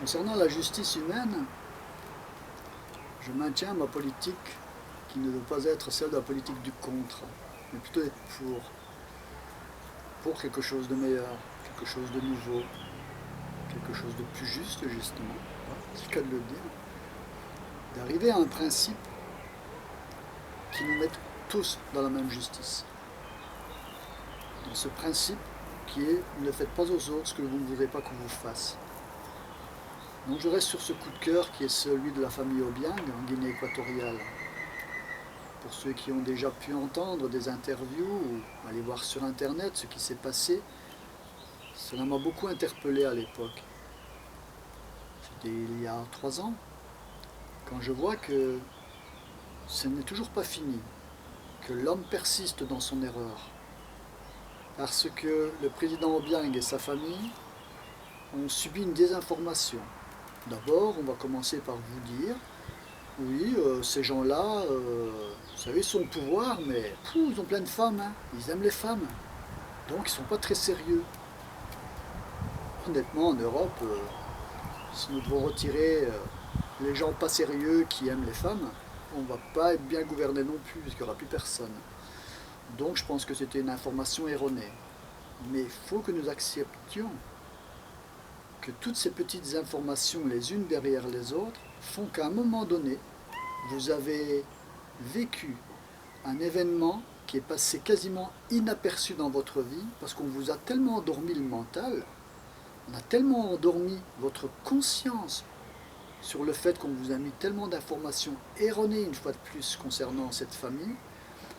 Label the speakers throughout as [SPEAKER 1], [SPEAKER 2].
[SPEAKER 1] Concernant la justice humaine, je maintiens ma politique qui ne doit pas être celle de la politique du contre, mais plutôt être pour quelque chose de meilleur, quelque chose de nouveau, quelque chose de plus juste justement, c'est le cas de le dire, d'arriver à un principe qui nous mette tous dans la même justice. Dans ce principe qui est ne faites pas aux autres ce que vous ne voudrez pas qu'on vous fasse. Donc je reste sur ce coup de cœur qui est celui de la famille Obiang en Guinée équatoriale. Pour ceux qui ont déjà pu entendre des interviews ou aller voir sur internet ce qui s'est passé, cela m'a beaucoup interpellé à l'époque. C'était il y a 3 ans, quand je vois que ce n'est toujours pas fini, que l'homme persiste dans son erreur, parce que le président Obiang et sa famille ont subi une désinformation. D'abord, on va commencer par vous dire, oui, ces gens-là, vous savez, ils sont au pouvoir, mais ils ont plein de femmes, hein, ils aiment les femmes, donc ils ne sont pas très sérieux. Honnêtement, en Europe, si nous devons retirer les gens pas sérieux qui aiment les femmes, on ne va pas être bien gouverné non plus, parce qu'il n'y aura plus personne. Donc je pense que c'était une information erronée. Mais il faut que nous acceptions que toutes ces petites informations, les unes derrière les autres, font qu'à un moment donné, vous avez vécu un événement qui est passé quasiment inaperçu dans votre vie, parce qu'on vous a tellement endormi le mental, on a tellement endormi votre conscience sur le fait qu'on vous a mis tellement d'informations erronées une fois de plus concernant cette famille,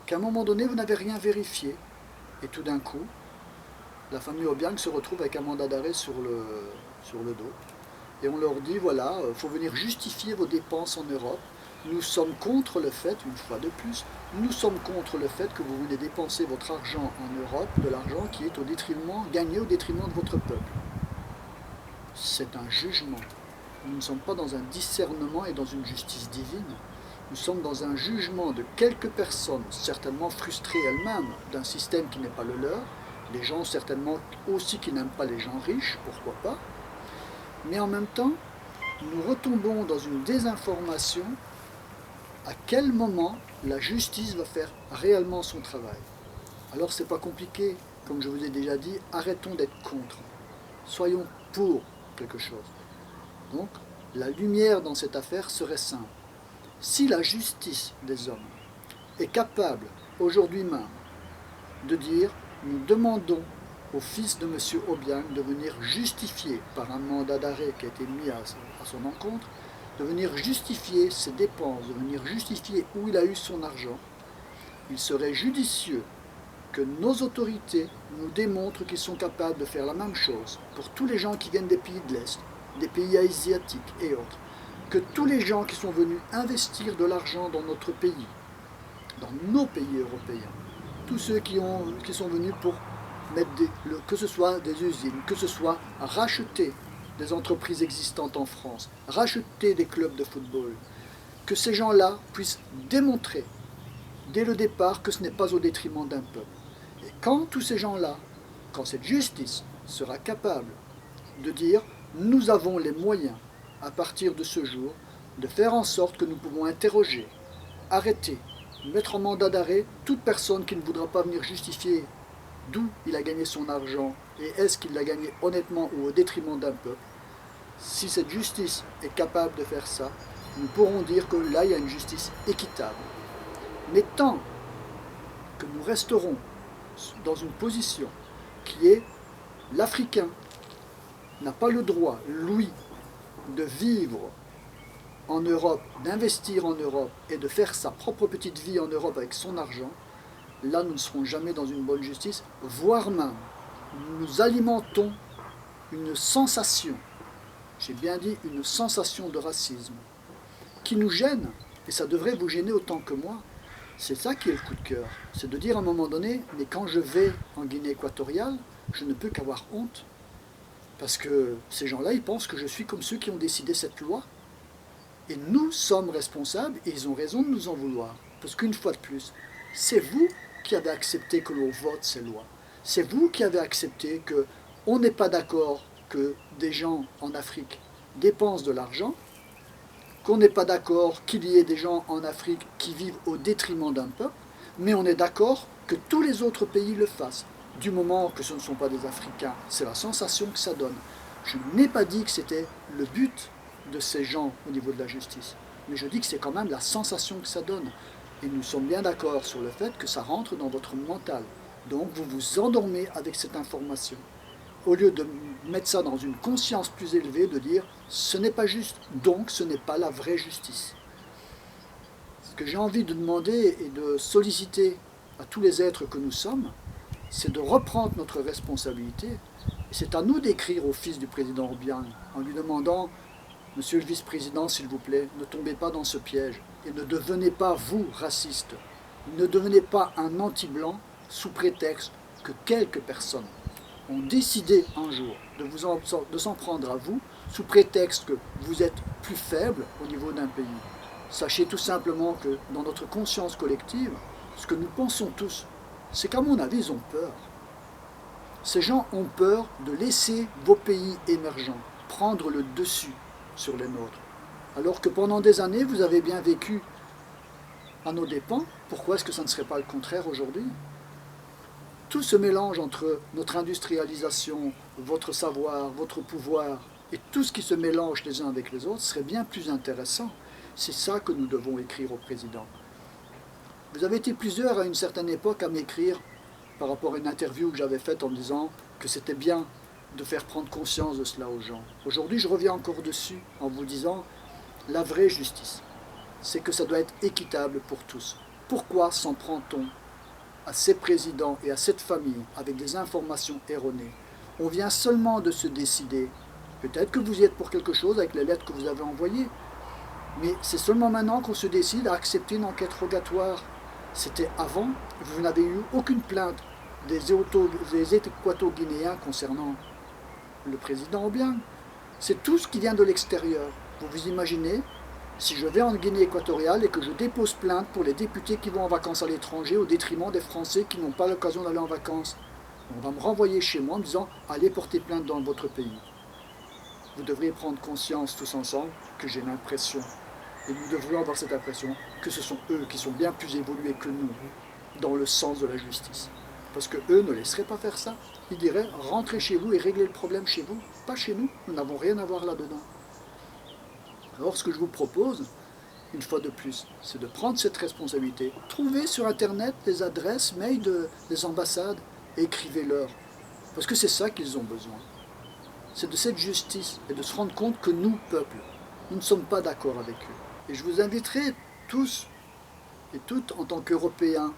[SPEAKER 1] qu'à un moment donné, vous n'avez rien vérifié. Et tout d'un coup, la famille Obiang se retrouve avec un mandat d'arrêt sur le dos. Et on leur dit, voilà, il faut venir justifier vos dépenses en Europe. Nous sommes contre le fait, une fois de plus, nous sommes contre le fait que vous venez dépenser votre argent en Europe, de l'argent qui est gagné au détriment de votre peuple. C'est un jugement. Nous ne sommes pas dans un discernement et dans une justice divine. Nous sommes dans un jugement de quelques personnes, certainement frustrées elles-mêmes d'un système qui n'est pas le leur, des gens certainement aussi qui n'aiment pas les gens riches, pourquoi pas, mais en même temps, nous retombons dans une désinformation. À quel moment la justice va faire réellement son travail? Alors c'est pas compliqué, comme je vous ai déjà dit, arrêtons d'être contre, soyons pour quelque chose. Donc la lumière dans cette affaire serait simple. Si la justice des hommes est capable, aujourd'hui même, de dire « nous demandons au fils de M. Obiang de venir justifier, par un mandat d'arrêt qui a été mis à son encontre, de venir justifier ses dépenses, de venir justifier où il a eu son argent, il serait judicieux que nos autorités nous démontrent qu'ils sont capables de faire la même chose pour tous les gens qui viennent des pays de l'Est, des pays asiatiques et autres, que tous les gens qui sont venus investir de l'argent dans notre pays, dans nos pays européens, tous ceux qui sont venus pour mettre que ce soit des usines, que ce soit racheter des entreprises existantes en France, racheter des clubs de football, que ces gens-là puissent démontrer dès le départ que ce n'est pas au détriment d'un peuple. Et quand tous ces gens-là, quand cette justice sera capable de dire « nous avons les moyens, à partir de ce jour, de faire en sorte que nous pouvons interroger, arrêter, mettre en mandat d'arrêt toute personne qui ne voudra pas venir justifier d'où il a gagné son argent et est-ce qu'il l'a gagné honnêtement ou au détriment d'un peuple. Si cette justice est capable de faire ça, nous pourrons dire que là, il y a une justice équitable. Mais tant que nous resterons dans une position qui est l'Africain n'a pas le droit, lui, de vivre en Europe, d'investir en Europe et de faire sa propre petite vie en Europe avec son argent, là nous ne serons jamais dans une bonne justice, voire même nous alimentons une sensation, j'ai bien dit une sensation de racisme, qui nous gêne, et ça devrait vous gêner autant que moi. C'est ça qui est le coup de cœur, c'est de dire à un moment donné, mais quand je vais en Guinée équatoriale, je ne peux qu'avoir honte, parce que ces gens-là, ils pensent que je suis comme ceux qui ont décidé cette loi, et nous sommes responsables, et ils ont raison de nous en vouloir, parce qu'une fois de plus, c'est vous qui avez accepté que l'on vote ces lois, c'est vous qui avez accepté qu'on n'est pas d'accord que des gens en Afrique dépensent de l'argent, qu'on n'est pas d'accord qu'il y ait des gens en Afrique qui vivent au détriment d'un peuple, mais on est d'accord que tous les autres pays le fassent, du moment que ce ne sont pas des Africains. C'est la sensation que ça donne. Je n'ai pas dit que c'était le but de ces gens au niveau de la justice, mais je dis que c'est quand même la sensation que ça donne. Et nous sommes bien d'accord sur le fait que ça rentre dans votre mental. Donc vous vous endormez avec cette information. Au lieu de mettre ça dans une conscience plus élevée, de dire ce n'est pas juste, donc ce n'est pas la vraie justice. Ce que j'ai envie de demander et de solliciter à tous les êtres que nous sommes, c'est de reprendre notre responsabilité. Et c'est à nous d'écrire au fils du président Obiang en lui demandant « Monsieur le vice-président, s'il vous plaît, ne tombez pas dans ce piège et ne devenez pas, vous, raciste. Ne devenez pas un anti-blanc sous prétexte que quelques personnes ont décidé un jour de s'en prendre à vous sous prétexte que vous êtes plus faible au niveau d'un pays. Sachez tout simplement que dans notre conscience collective, ce que nous pensons tous, c'est qu'à mon avis, ils ont peur. Ces gens ont peur de laisser vos pays émergents prendre le dessus sur les nôtres. Alors que pendant des années, vous avez bien vécu à nos dépens. Pourquoi est-ce que ça ne serait pas le contraire aujourd'hui ? Tout ce mélange entre notre industrialisation, votre savoir, votre pouvoir, et tout ce qui se mélange les uns avec les autres serait bien plus intéressant. C'est ça que nous devons écrire au président. Vous avez été plusieurs à une certaine époque à m'écrire par rapport à une interview que j'avais faite en me disant que c'était bien de faire prendre conscience de cela aux gens. Aujourd'hui, je reviens encore dessus en vous disant la vraie justice, c'est que ça doit être équitable pour tous. Pourquoi s'en prend-on à ces présidents et à cette famille avec des informations erronées? On vient seulement de se décider. Peut-être que vous y êtes pour quelque chose avec les lettres que vous avez envoyées, mais c'est seulement maintenant qu'on se décide à accepter une enquête rogatoire. C'était avant, vous n'avez eu aucune plainte des Équato-Guinéens concernant le président Obiang. C'est tout ce qui vient de l'extérieur. Vous vous imaginez, si je vais en Guinée équatoriale et que je dépose plainte pour les députés qui vont en vacances à l'étranger au détriment des Français qui n'ont pas l'occasion d'aller en vacances, on va me renvoyer chez moi en me disant « Allez porter plainte dans votre pays ». Vous devriez prendre conscience tous ensemble que j'ai l'impression, et nous devrions avoir cette impression, que ce sont eux qui sont bien plus évolués que nous dans le sens de la justice. Parce qu'eux ne laisseraient pas faire ça. Ils diraient « Rentrez chez vous et réglez le problème chez vous, pas chez nous, nous n'avons rien à voir là-dedans ». Alors ce que je vous propose, une fois de plus, c'est de prendre cette responsabilité. Trouvez sur Internet les adresses mail des ambassades et écrivez-leur. Parce que c'est ça qu'ils ont besoin. C'est de cette justice et de se rendre compte que nous, peuple, nous ne sommes pas d'accord avec eux. Et je vous inviterai tous et toutes en tant qu'Européens,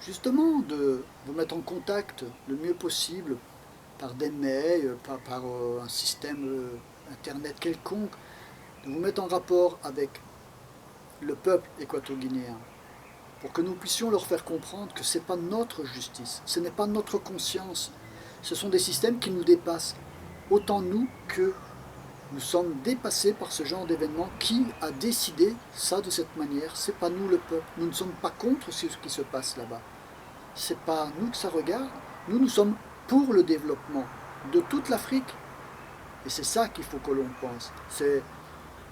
[SPEAKER 1] justement de vous mettre en contact le mieux possible par des mails, par un système Internet quelconque, de vous mettre en rapport avec le peuple équato-guinéen pour que nous puissions leur faire comprendre que ce n'est pas notre justice, ce n'est pas notre conscience, ce sont des systèmes qui nous dépassent. Autant nous que nous sommes dépassés par ce genre d'événement. Qui a décidé ça de cette manière? C'est pas nous le peuple. Nous ne sommes pas contre ce qui se passe là-bas. C'est pas nous que ça regarde. Nous sommes pour le développement de toute l'Afrique. Et c'est ça qu'il faut que l'on pense. C'est,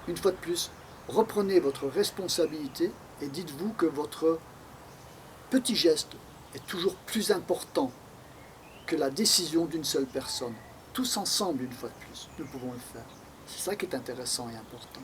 [SPEAKER 1] une fois de plus, reprenez votre responsabilité et dites-vous que votre petit geste est toujours plus important que la décision d'une seule personne. Tous ensemble, une fois de plus, nous pouvons le faire. C'est ça qui est intéressant et important.